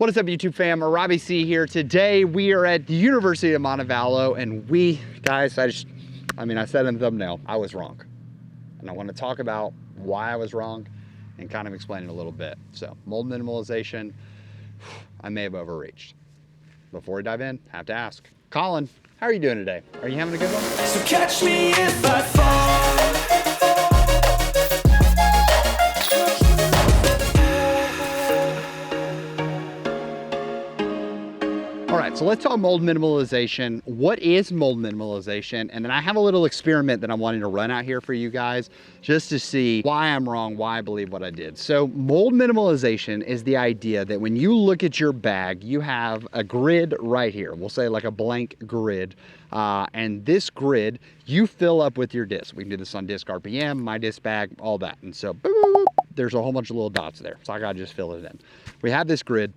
What is up, YouTube fam? Robbie C here. Today we are at the University of Montevallo, and guys, I said in the thumbnail, I was wrong. And I want to talk about why I was wrong and kind of explain it a little bit. So, mold minimalization, I may have overreached. Before we dive in, I have to ask, Colin, how are you doing today? Are you having a good one? So catch me if I fall. All right, so let's talk mold minimalization. What is mold minimalization? And then I have a little experiment that I'm wanting to run out here for you guys just to see why I'm wrong, why I believe what I did. So mold minimalization is the idea that when you look at your bag, you have a grid right here. We'll say like a blank grid. And this grid, you fill up with your disc. We can do this on disc RPM, my disc bag, all that. And so boop, boop, boop, there's a whole bunch of little dots there. So I gotta just fill it in. We have this grid.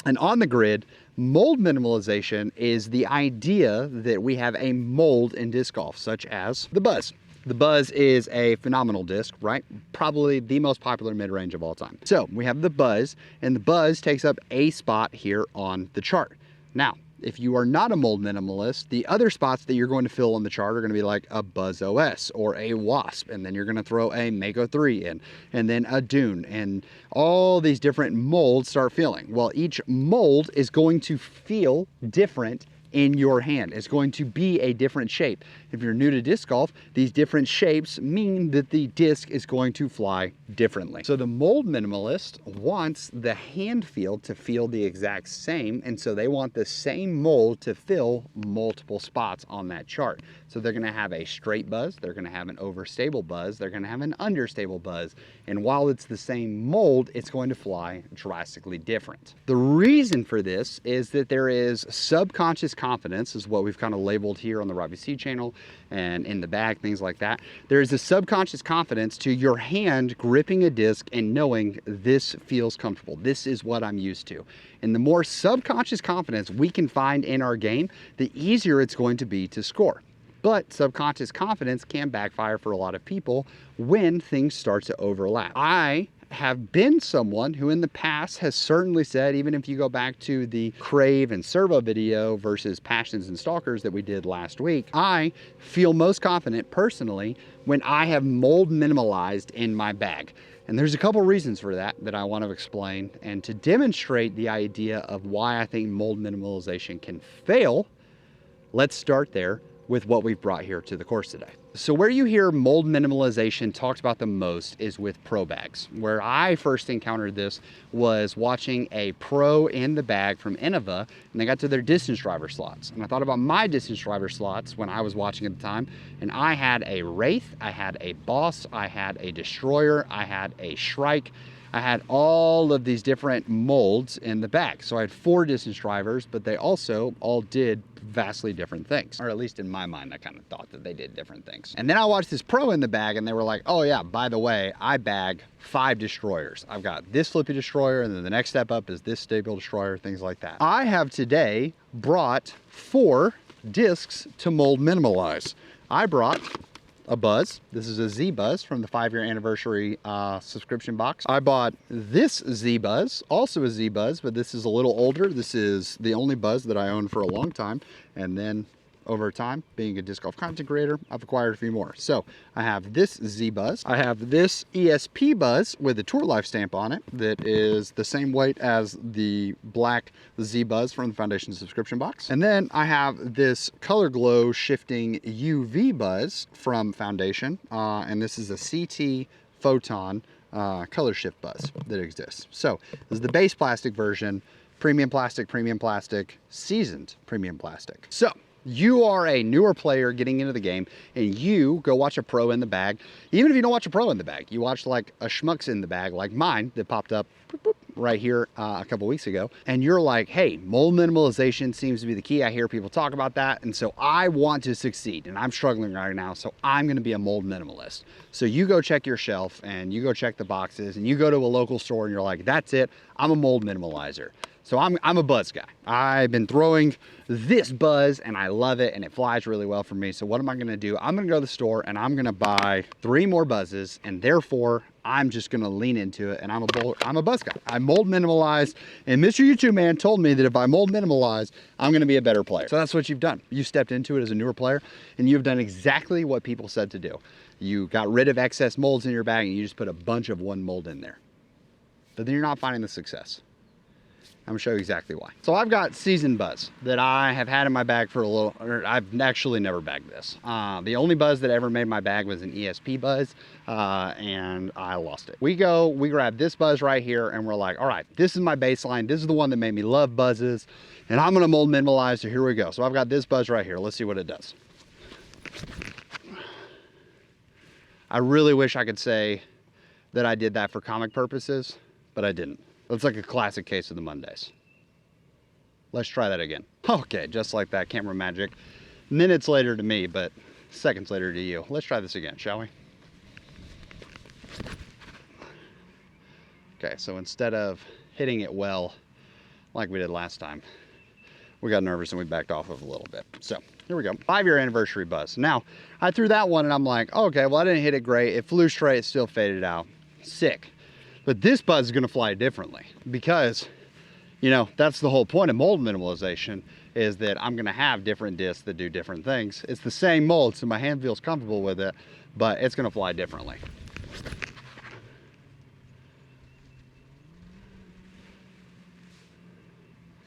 And on the grid, mold minimalization is the idea that we have a mold in disc golf, such as the Buzz. The Buzz is a phenomenal disc, right? Probably the most popular mid-range of all time. So we have the Buzz, and the Buzz takes up a spot here on the chart. Now, if you are not a mold minimalist, the other spots that you're going to fill on the chart are going to be like a Buzz OS or a Wasp, and then you're going to throw a Mako 3 in, and then a Dune, and all these different molds start feeling. Well, each mold is going to feel different in your hand. It's going to be a different shape. If you're new to disc golf, these different shapes mean that the disc is going to fly differently. So the mold minimalist wants the hand feel to feel the exact same, and so they want the same mold to fill multiple spots on that chart. So they're gonna have a straight Buzz, they're gonna have an overstable Buzz, they're gonna have an understable Buzz, and while it's the same mold, it's going to fly drastically different. The reason for this is that there is subconscious confidence, is what we've kind of labeled here on the Robbie C channel and in the bag, things like that. There is a subconscious confidence to your hand gripping a disc and knowing this feels comfortable. This is what I'm used to. And the more subconscious confidence we can find in our game, the easier it's going to be to score. But subconscious confidence can backfire for a lot of people when things start to overlap. I have been someone who in the past has certainly said, even if you go back to the Crave and Servo video versus Passions and Stalkers that we did last week, I feel most confident personally when I have mold minimalized in my bag. And there's a couple reasons for that I want to explain. And to demonstrate the idea of why I think mold minimalization can fail, let's start there with what we've brought here to the course today. So where you hear mold minimalization talked about the most is with pro bags. Where I first encountered this was watching a pro in the bag from Innova, and they got to their distance driver slots. And I thought about my distance driver slots when I was watching at the time, and I had a Wraith, I had a Boss, I had a Destroyer, I had a Shrike, I had all of these different molds in the bag. So I had 4 distance drivers, but they also all did vastly different things. Or at least in my mind, I kind of thought that they did different things. And then I watched this pro in the bag and they were like, oh yeah, by the way, I bag 5 destroyers. I've got this flippy destroyer, and then the next step up is this stable destroyer, things like that. I have today brought 4 discs to mold minimalize. I brought a Buzz. This is a Z Buzz from the 5-year anniversary subscription box. I bought this Z Buzz, also a Z Buzz, but this is a little older. This is the only Buzz that I owned for a long time. And then over time, being a disc golf content creator, I've acquired a few more. So I have this Z Buzz. I have this ESP Buzz with a Tour Life stamp on it that is the same weight as the black Z Buzz from the Foundation subscription box. And then I have this Color Glow shifting UV Buzz from Foundation. And this is a CT Photon color shift Buzz that exists. So this is the base plastic version, premium plastic, seasoned premium plastic. So you are a newer player getting into the game and you go watch a pro in the bag. Even if you don't watch a pro in the bag, you watch like a schmucks in the bag like mine that popped up boop, boop, right here a couple weeks ago. And you're like, hey, mold minimalization seems to be the key. I hear people talk about that. And so I want to succeed and I'm struggling right now. So I'm going to be a mold minimalist. So you go check your shelf and you go check the boxes and you go to a local store and you're like, that's it. I'm a mold minimalizer. So I'm a Buzz guy. I've been throwing this Buzz and I love it and it flies really well for me. So what am I gonna do? I'm gonna go to the store and I'm gonna buy 3 more Buzzes, and therefore I'm just gonna lean into it, and I'm a buzz guy. I mold minimalize, and Mr. YouTube Man told me that if I mold minimalize, I'm gonna be a better player. So that's what you've done. You stepped into it as a newer player, and you've done exactly what people said to do. You got rid of excess molds in your bag, and you just put a bunch of one mold in there. But then you're not finding the success. I'm gonna show you exactly why. So I've got seasoned buzz that I have had in my bag for a little, or I've actually never bagged this. The only buzz that ever made my bag was an ESP buzz, and I lost it. We grab this buzz right here, and we're like, all right, this is my baseline. This is the one that made me love buzzes, and I'm gonna mold minimalize, so here we go. So I've got this buzz right here. Let's see what it does. I really wish I could say that I did that for comic purposes, but I didn't. That's like a classic case of the Mondays. Let's try that again. Okay, just like that, camera magic. Minutes later to me, but seconds later to you. Let's try this again, shall we? Okay, so instead of hitting it well, like we did last time, we got nervous and we backed off of a little bit. So here we go, 5-year anniversary buzz. Now, I threw that one and I'm like, okay, well I didn't hit it great. It flew straight, it still faded out. Sick. But this buzz is gonna fly differently because, you know, that's the whole point of mold minimalization, is that I'm gonna have different discs that do different things. It's the same mold, so my hand feels comfortable with it, but it's gonna fly differently.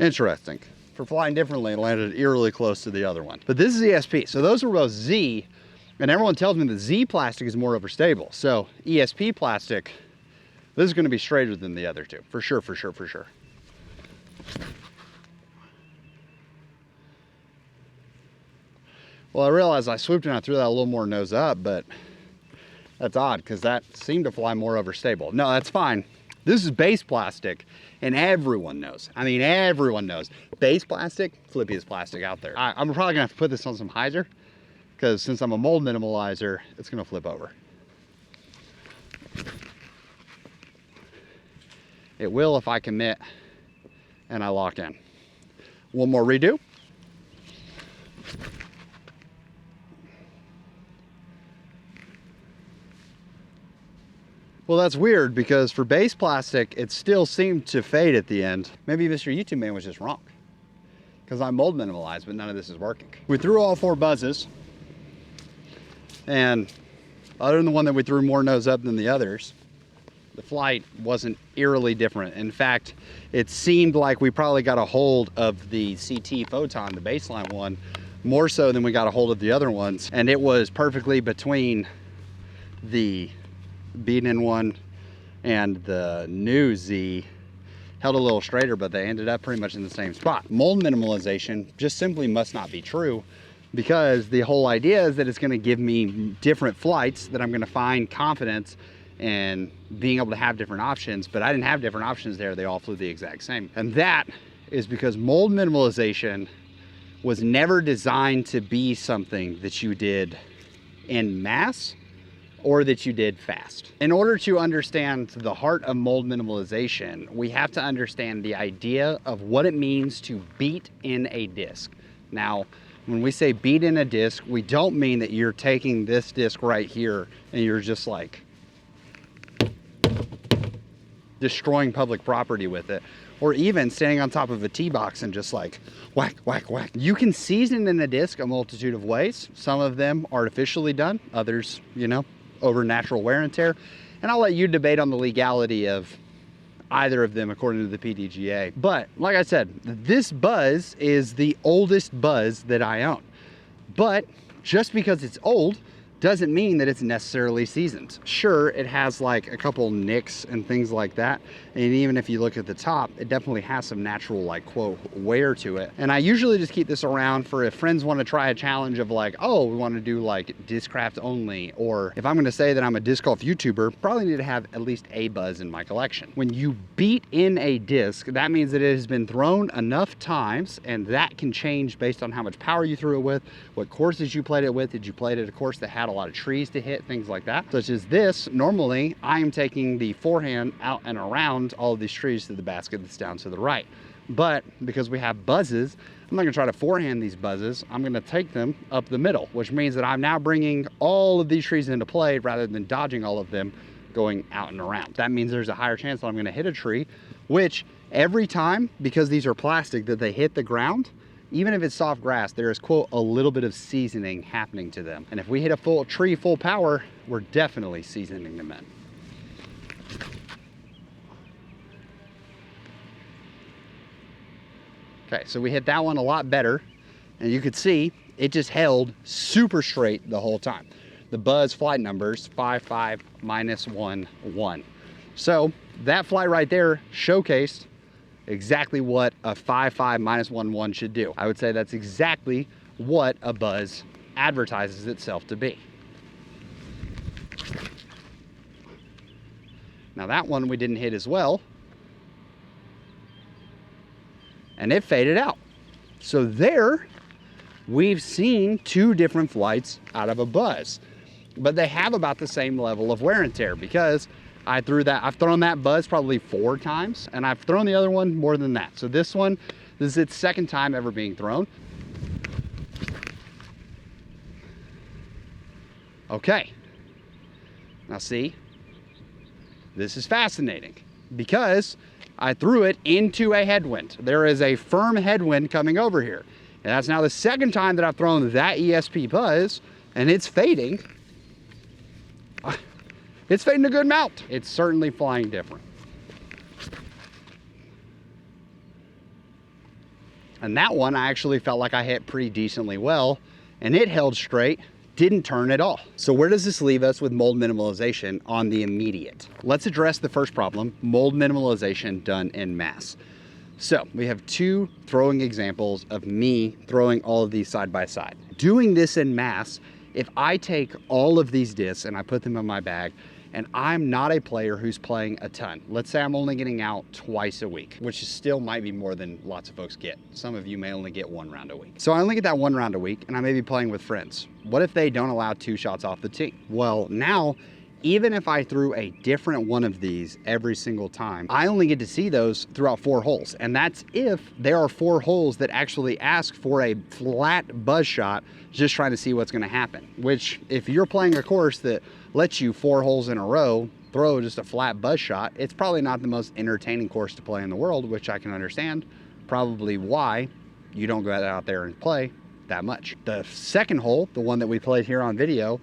Interesting. For flying differently, it landed eerily close to the other one. But this is ESP, so those were both Z, and everyone tells me that Z plastic is more overstable. So ESP plastic, this is gonna be straighter than the other two, for sure, for sure, for sure. Well, I realized I swooped and I threw that a little more nose up, but that's odd because that seemed to fly more overstable. No, that's fine. This is base plastic, and everyone knows. I mean, everyone knows. Base plastic, flippiest plastic out there. I'm probably gonna have to put this on some hyzer, because since I'm a mold minimalizer, it's gonna flip over. It will if I commit and I lock in. One more redo. Well, that's weird because for base plastic, it still seemed to fade at the end. Maybe Mr. YouTube Man was just wrong because I mold minimalized, but none of this is working. We threw all 4 buzzes, and other than the one that we threw more nose up than the others, the flight wasn't eerily different. In fact, it seemed like we probably got a hold of the CT Photon, the baseline one, more so than we got a hold of the other ones. And it was perfectly between the beaten one and the new Z. Held a little straighter, but they ended up pretty much in the same spot. Mold minimalization just simply must not be true, because the whole idea is that it's gonna give me different flights, that I'm gonna find confidence and being able to have different options, but I didn't have different options there. They all flew the exact same. And that is because mold minimalization was never designed to be something that you did en masse or that you did fast. In order to understand the heart of mold minimalization, we have to understand the idea of what it means to beat in a disc. Now, when we say beat in a disc, we don't mean that you're taking this disc right here and you're just like destroying public property with it, or even standing on top of a tee box and just like whack, whack, whack. You can season in a disc a multitude of ways. Some of them artificially done, others, you know, over natural wear and tear. And I'll let you debate on the legality of either of them according to the PDGA. But like I said, this buzz is the oldest buzz that I own. But just because it's old doesn't mean that it's necessarily seasoned. Sure, it has like a couple nicks and things like that. And even if you look at the top, it definitely has some natural like quote wear to it. And I usually just keep this around for if friends want to try a challenge of like, oh, we want to do like discraft only. Or if I'm going to say that I'm a disc golf YouTuber, probably need to have at least a buzz in my collection. When you beat in a disc, that means that it has been thrown enough times, and that can change based on how much power you threw it with, what courses you played it with. Did you play it at a course that had a lot of trees to hit, things like that? Such as this, normally I am taking the forehand out and around all of these trees to the basket that's down to the right. But because we have buzzes, I'm not gonna try to forehand these buzzes. I'm gonna take them up the middle, which means that I'm now bringing all of these trees into play rather than dodging all of them going out and around. That means there's a higher chance that I'm gonna hit a tree, which every time, because these are plastic, that they hit the ground, even if it's soft grass, there is, quote, a little bit of seasoning happening to them. And if we hit a full tree full power, we're definitely seasoning them in. Okay, so we hit that one a lot better, and you could see it just held super straight the whole time. The buzz flight numbers, 5, 5, minus 1, 1. So that flight right there showcased exactly what a 5, 5, minus 1, 1 should do. I would say that's exactly what a buzz advertises itself to be. Now that one we didn't hit as well, and it faded out. So there, we've seen two different flights out of a buzz, but they have about the same level of wear and tear because I've thrown that buzz probably 4 times, and I've thrown the other one more than that. So this is its second time ever being thrown. Okay, now see, this is fascinating because I threw it into a headwind. There is a firm headwind coming over here. And that's now the second time that I've thrown that ESP buzz, and it's fading. It's fading a good amount. It's certainly flying different. And that one I actually felt like I hit pretty decently well, and it held straight, didn't turn at all. So where does this leave us with mold minimalization on the immediate? Let's address the first problem, mold minimalization done en masse. So we have 2 throwing examples of me throwing all of these side by side. Doing this en masse, if I take all of these discs and I put them in my bag, and I'm not a player who's playing a ton. Let's say I'm only getting out twice a week, which still might be more than lots of folks get. Some of you may only get 1 round a week. So I only get that 1 round a week, and I may be playing with friends. What if they don't allow 2 shots off the tee? Well, now, even if I threw a different one of these every single time, I only get to see those throughout 4 holes. And that's if there are 4 holes that actually ask for a flat buzz shot, just trying to see what's gonna happen. Which, if you're playing a course that lets you 4 holes in a row throw just a flat buzz shot, it's probably not the most entertaining course to play in the world, which I can understand probably why you don't go out there and play that much. The second hole, the one that we played here on video,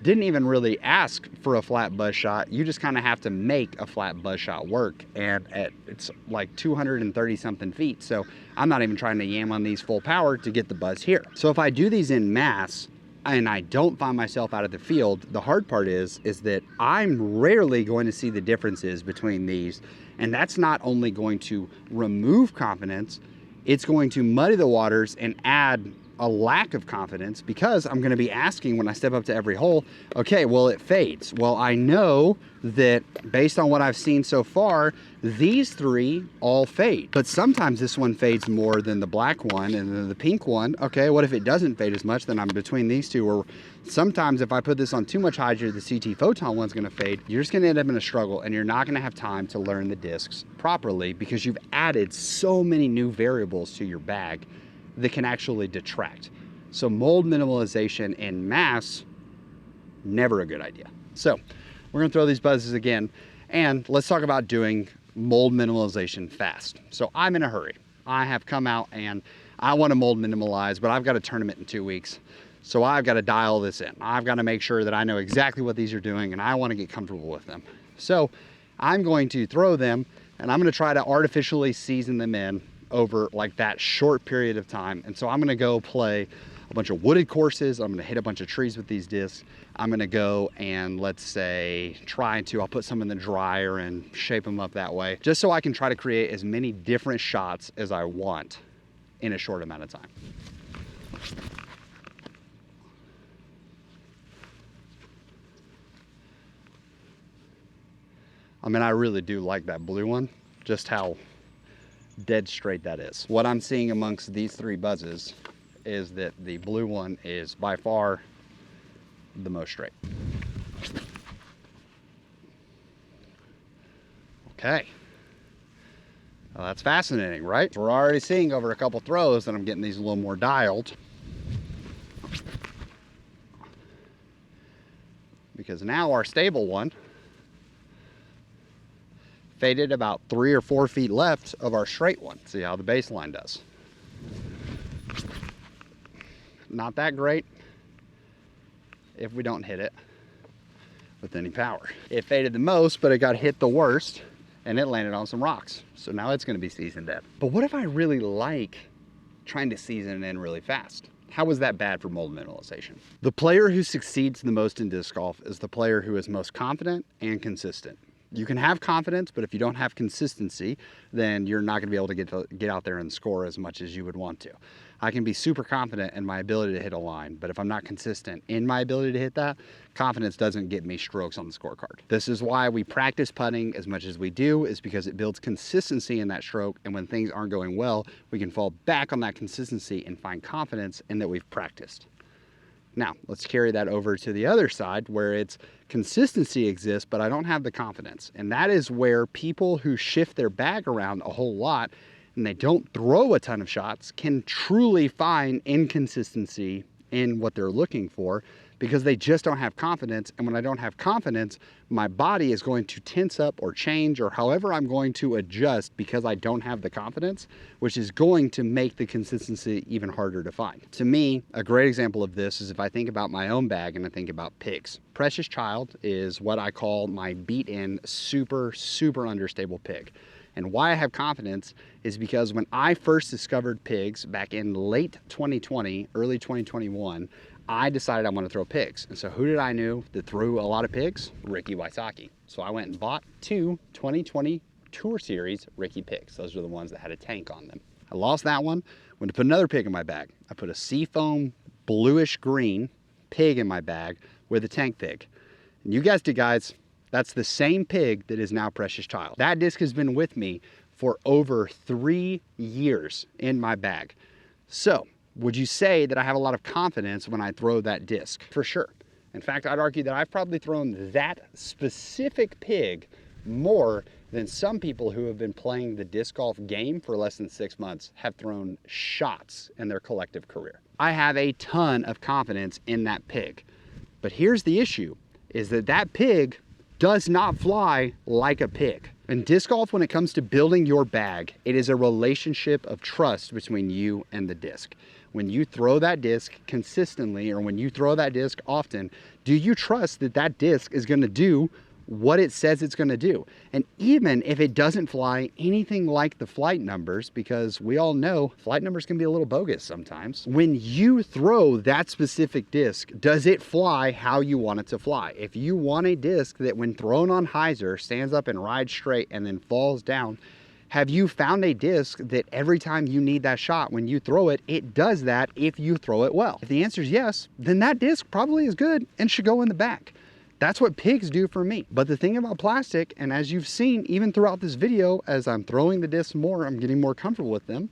didn't even really ask for a flat buzz shot. You just kind of have to make a flat buzz shot work, and it's like 230 something feet. So I'm not even trying to yam on these full power to get the buzz here. So if I do these in mass and I don't find myself out of the field, the hard part is that I'm rarely going to see the differences between these. And that's not only going to remove confidence, it's going to muddy the waters and add a lack of confidence, because I'm going to be asking when I step up to every hole, okay, well, it fades. Well, I know that based on what I've seen so far, these 3 all fade, but sometimes this one fades more than the black one and then the pink one. Okay, what if it doesn't fade as much? Then I'm between these 2, or sometimes if I put this on too much hydro, the CT photon one's going to fade. You're just going to end up in a struggle, and you're not going to have time to learn the discs properly because you've added so many new variables to your bag that can actually detract. So mold minimalization en masse, never a good idea. So we're gonna throw these buzzes again, and let's talk about doing mold minimalization fast. So I'm in a hurry. I have come out and I wanna mold minimalize, but I've got a tournament in 2 weeks. So I've gotta dial this in. I've gotta make sure that I know exactly what these are doing, and I wanna get comfortable with them. So I'm going to throw them, and I'm gonna try to artificially season them in over like that short period of time. And so I'm gonna go play a bunch of wooded courses. I'm gonna hit a bunch of trees with these discs. I'm gonna go and, let's say, I'll put some in the dryer and shape them up that way, just so I can try to create as many different shots as I want in a short amount of time. I mean, I really do like that blue one, just how dead straight that is. What I'm seeing amongst these 3 buzzes is that the blue one is by far the most straight. Okay. Well, that's fascinating, right? We're already seeing over a couple throws that I'm getting these a little more dialed. Because now our stable one faded about 3 or 4 feet left of our straight one. See how the baseline does. Not that great if we don't hit it with any power. It faded the most, but it got hit the worst, and it landed on some rocks. So now it's gonna be seasoned in. But what if I really like trying to season it in really fast? How is that bad for mold minimalization? The player who succeeds the most in disc golf is the player who is most confident and consistent. You can have confidence, but if you don't have consistency, then you're not gonna be able to get out there and score as much as you would want to. I can be super confident in my ability to hit a line, but if I'm not consistent in my ability to hit that, confidence doesn't get me strokes on the scorecard. This is why we practice putting as much as we do, is because it builds consistency in that stroke, and when things aren't going well, we can fall back on that consistency and find confidence in that we've practiced. Now, let's carry that over to the other side where it's consistency exists, but I don't have the confidence. And that is where people who shift their bag around a whole lot and they don't throw a ton of shots can truly find inconsistency in what they're looking for, because they just don't have confidence. And when I don't have confidence, my body is going to tense up or change or however I'm going to adjust because I don't have the confidence, which is going to make the consistency even harder to find. To me, a great example of this is if I think about my own bag and I think about pigs. Precious Child is what I call my beat-in, super understable pig. And why I have confidence is because when I first discovered pigs back in late 2020, early 2021, I decided I want to throw pigs. And so who did I know that threw a lot of pigs? Ricky Wysocki. So I went and bought 2 2020 Tour Series Ricky pigs. Those are the ones that had a tank on them. I lost that one. Went to put another pig in my bag. I put a seafoam bluish green pig in my bag with a tank pig. And you guessed it, guys. That's the same pig that is now Precious Child. That disc has been with me for over 3 years in my bag. So, would you say that I have a lot of confidence when I throw that disc? For sure. In fact, I'd argue that I've probably thrown that specific pig more than some people who have been playing the disc golf game for less than 6 months have thrown shots in their collective career. I have a ton of confidence in that pig. But here's the issue, is that that pig does not fly like a pig. In disc golf, when it comes to building your bag, it is a relationship of trust between you and the disc. When you throw that disc consistently, or when you throw that disc often, do you trust that that disc is gonna do what it says it's gonna do? And even if it doesn't fly anything like the flight numbers, because we all know flight numbers can be a little bogus sometimes, when you throw that specific disc, does it fly how you want it to fly? If you want a disc that when thrown on hyzer stands up and rides straight and then falls down, have you found a disc that every time you need that shot, when you throw it, it does that if you throw it well? If the answer is yes, then that disc probably is good and should go in the back. That's what pigs do for me. But the thing about plastic, and as you've seen even throughout this video, as I'm throwing the discs more, I'm getting more comfortable with them,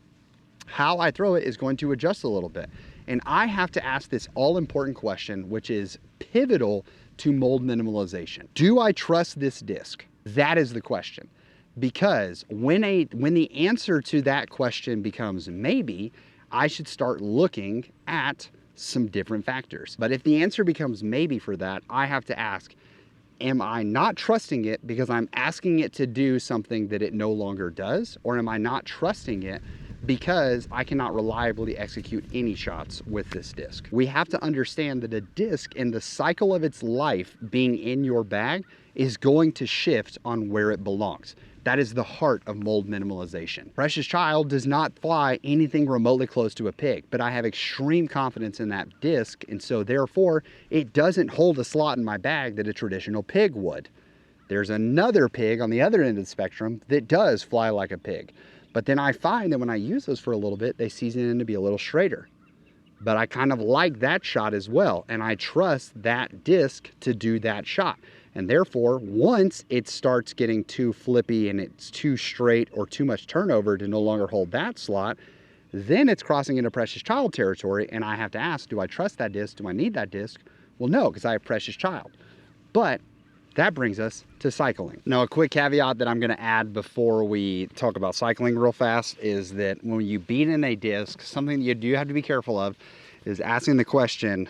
how I throw it is going to adjust a little bit. And I have to ask this all-important question, which is pivotal to mold minimalization. Do I trust this disc? That is the question. Because when the answer to that question becomes maybe, I should start looking at some different factors. But if the answer becomes maybe for that, I have to ask, am I not trusting it because I'm asking it to do something that it no longer does? Or am I not trusting it because I cannot reliably execute any shots with this disc? We have to understand that a disc in the cycle of its life being in your bag is going to shift on where it belongs. That is the heart of mold minimalization. Precious Child does not fly anything remotely close to a pig, but I have extreme confidence in that disc, and so therefore it doesn't hold a slot in my bag that a traditional pig would. There's another pig on the other end of the spectrum that does fly like a pig. But then I find that when I use those for a little bit, they season in to be a little straighter. But I kind of like that shot as well, and I trust that disc to do that shot. And therefore, once it starts getting too flippy and it's too straight or too much turnover to no longer hold that slot, then it's crossing into Precious Child territory, and I have to ask, do I trust that disc? Do I need that disc? Well, no, because I have Precious Child. But that brings us to cycling. Now, a quick caveat that I'm gonna add before we talk about cycling real fast is that when you beat in a disc, something you do have to be careful of is asking the question,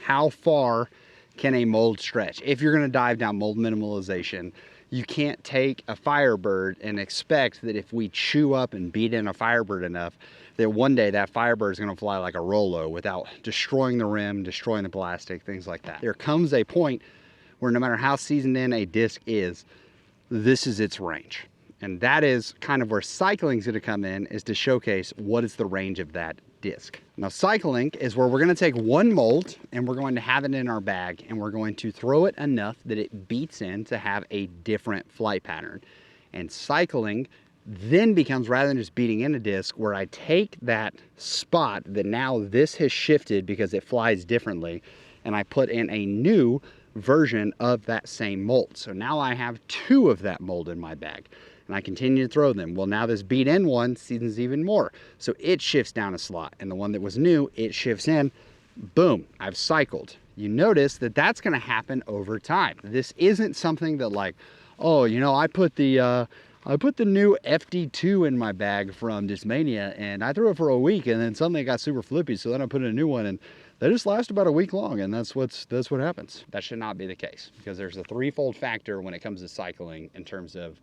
how far can a mold stretch? If you're gonna dive down mold minimalization, you can't take a Firebird and expect that if we chew up and beat in a Firebird enough, that one day that Firebird is going to fly like a Rolo without destroying the rim, destroying the plastic, things like that. There comes a point where no matter how seasoned in a disc is, this is its range. And that is kind of where cycling is going to come in, is to showcase what is the range of that disc. Now cycling is where we're going to take one mold and we're going to have it in our bag and we're going to throw it enough that it beats in to have a different flight pattern. And cycling then becomes, rather than just beating in a disc, where I take that spot that now this has shifted because it flies differently, and I put in a new version of that same mold. So now I have two of that mold in my bag, and I continue to throw them. Well, now this beat in one seasons even more. So it shifts down a slot, and the one that was new, it shifts in. Boom, I've cycled. You notice that that's gonna happen over time. This isn't something that like, oh, you know, I put the new FD2 in my bag from Discmania and I threw it for a week and then suddenly it got super flippy. So then I put in a new one and they just last about a week long, and that's what happens. That should not be the case, because there's a threefold factor when it comes to cycling in terms of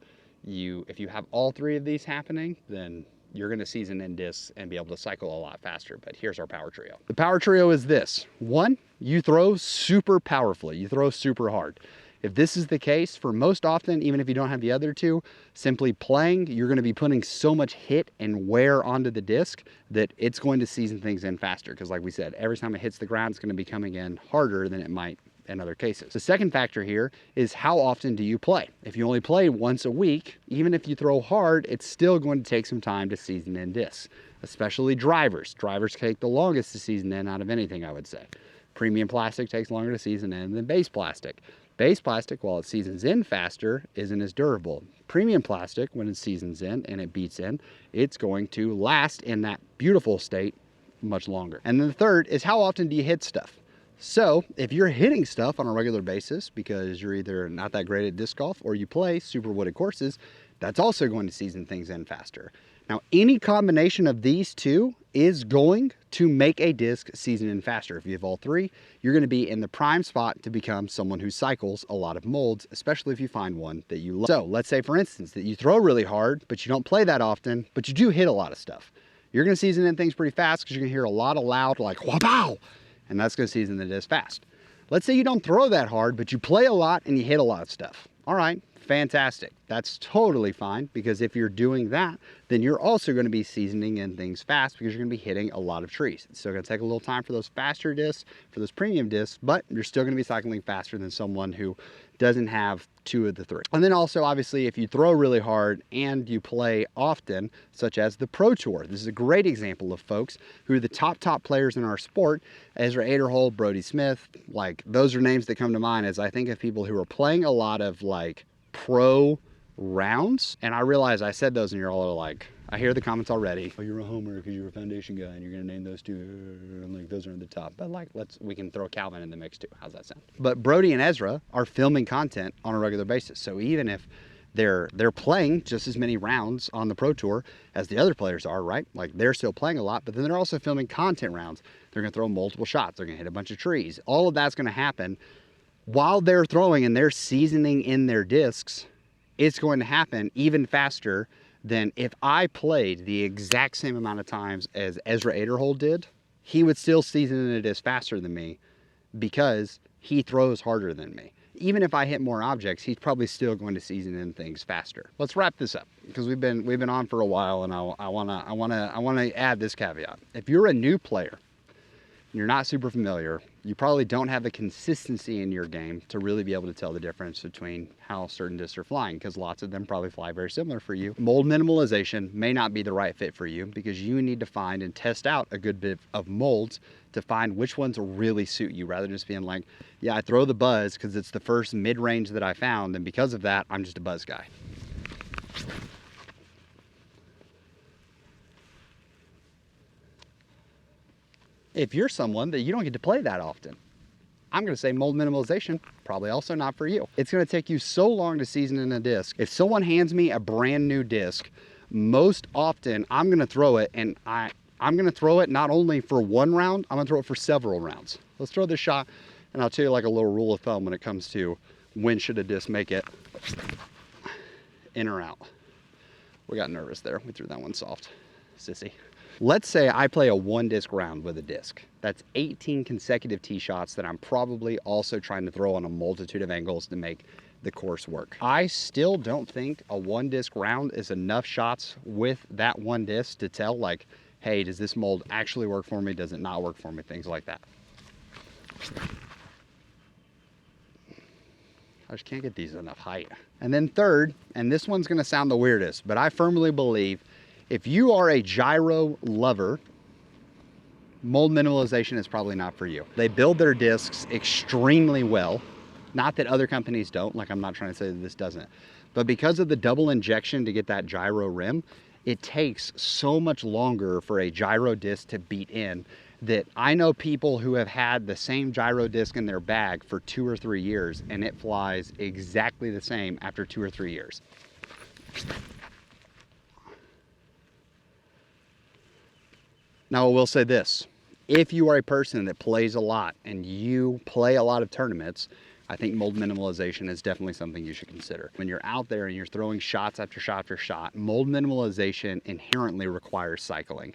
if you have all three of these happening, then you're gonna season in discs and be able to cycle a lot faster. But here's our power trio. The power trio is this. One, you throw super powerfully, you throw super hard. If this is the case, for most often, even if you don't have the other two, simply playing, you're gonna be putting so much hit and wear onto the disc that it's going to season things in faster. Because like we said, every time it hits the ground, it's gonna be coming in harder than it might in other cases. The second factor here is how often do you play? If you only play once a week, even if you throw hard, it's still going to take some time to season in discs, especially drivers. Drivers take the longest to season in out of anything, I would say. Premium plastic takes longer to season in than base plastic. Base plastic, while it seasons in faster, isn't as durable. Premium plastic, when it seasons in and it beats in, it's going to last in that beautiful state much longer. And then the third is how often do you hit stuff? So if you're hitting stuff on a regular basis because you're either not that great at disc golf or you play super wooded courses, that's also going to season things in faster. Now, any combination of these two is going to make a disc season in faster. If you have all three, you're going to be in the prime spot to become someone who cycles a lot of molds, especially if you find one that you love. So let's say, for instance, that you throw really hard, but you don't play that often, but you do hit a lot of stuff. You're going to season in things pretty fast because you're going to hear a lot of loud like wha-pow, and that's going to season the disc fast. Let's say you don't throw that hard, but you play a lot and you hit a lot of stuff. All right, fantastic. That's totally fine, because if you're doing that, then you're also going to be seasoning in things fast because you're going to be hitting a lot of trees. It's still going to take a little time for those faster discs, for those premium discs, but you're still going to be cycling faster than someone who doesn't have two of the three. And then also, obviously, if you throw really hard and you play often, such as the Pro Tour, this is a great example of folks who are the top players in our sport. Ezra Aderhold, Birdie Smith, like those are names that come to mind as I think of people who are playing a lot of like pro rounds. And I realize I said those and you're all like, I hear the comments already. Oh, you're a homer because you're a foundation guy and you're gonna name those two. And like, those are in the top. But like, we can throw Calvin in the mix too. How's that sound? But Brody and Ezra are filming content on a regular basis. So even if they're playing just as many rounds on the Pro Tour as the other players are, right? Like they're still playing a lot, but then they're also filming content rounds. They're gonna throw multiple shots. They're gonna hit a bunch of trees. All of that's gonna happen while they're throwing and they're seasoning in their discs. It's going to happen even faster than if I played the exact same amount of times as Ezra Aderhold did. He would still season in a disc faster than me because he throws harder than me. Even if I hit more objects, he's probably still going to season in things faster. Let's wrap this up because we've been on for a while, and I wanna add this caveat. If you're a new player, you're not super familiar, you probably don't have the consistency in your game to really be able to tell the difference between how certain discs are flying, because lots of them probably fly very similar for you. Mold minimalization may not be the right fit for you because you need to find and test out a good bit of molds to find which ones really suit you, rather than just being like, yeah, I throw the buzz because it's the first mid-range that I found, and because of that, I'm just a buzz guy. If you're someone that you don't get to play that often, I'm gonna say mold minimalization, probably also not for you. It's gonna take you so long to season in a disc. If someone hands me a brand new disc, most often I'm gonna throw it, and I'm gonna throw it not only for one round, I'm gonna throw it for several rounds. Let's throw this shot, and I'll tell you like a little rule of thumb when it comes to when should a disc make it. in or out. We got nervous there. We threw that one soft, sissy. Let's say I play a 1-disc round with a disc. That's 18 consecutive tee shots that I'm probably also trying to throw on a multitude of angles to make the course work. I still don't think a 1-disc round is enough shots with that 1 disc to tell, like, hey, does this mold actually work for me? Does it not work for me? Things like that. I just can't get these enough height. And then third, and this one's gonna sound the weirdest, but I firmly believe if you are a gyro lover, mold minimalization is probably not for you. They build their discs extremely well. Not that other companies don't, like I'm not trying to say that this doesn't, but because of the double injection to get that gyro rim, it takes so much longer for a gyro disc to beat in that I know people who have had the same gyro disc in their bag for 2 or 3 years and it flies exactly the same after 2 or 3 years. Now I will say this, if you are a person that plays a lot and you play a lot of tournaments, I think mold minimalization is definitely something you should consider. When you're out there and you're throwing shots after shot after shot, mold minimalization inherently requires cycling.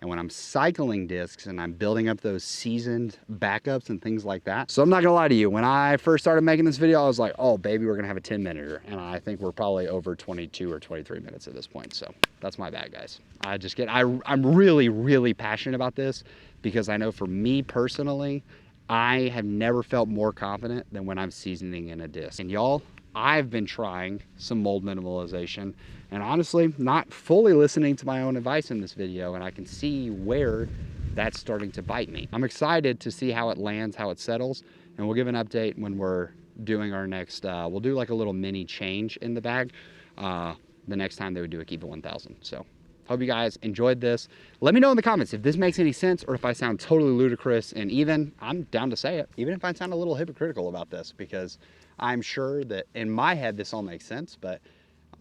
And when I'm cycling discs and I'm building up those seasoned backups and things like that. So I'm not gonna lie to you, when I first started making this video, I was like, oh baby, we're gonna have a 10-minute. And I think we're probably over 22 or 23 minutes at this point. So that's my bad, guys. I'm really, really passionate about this because I know for me personally, I have never felt more confident than when I'm seasoning in a disc. And y'all, I've been trying some mold minimalization and honestly not fully listening to my own advice in this video, and I can see where that's starting to bite me. I'm excited to see how it lands, how it settles, and we'll give an update when we're doing our next, we'll do like a little mini change in the bag the next time they would do a Keep It 1000. So hope you guys enjoyed this. Let me know in the comments if this makes any sense or if I sound totally ludicrous, and even, I'm down to say it, even if I sound a little hypocritical about this, because I'm sure that in my head this all makes sense, but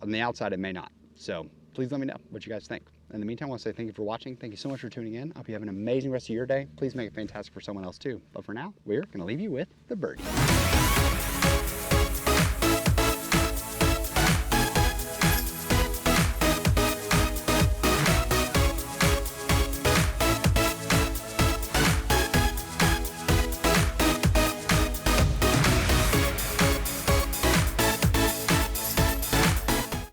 on the outside it may not. So please let me know what you guys think. In the meantime, I want to say thank you for watching. Thank you so much for tuning in. I hope you have an amazing rest of your day. Please make it fantastic for someone else too. But for now, we're going to leave you with the birdie.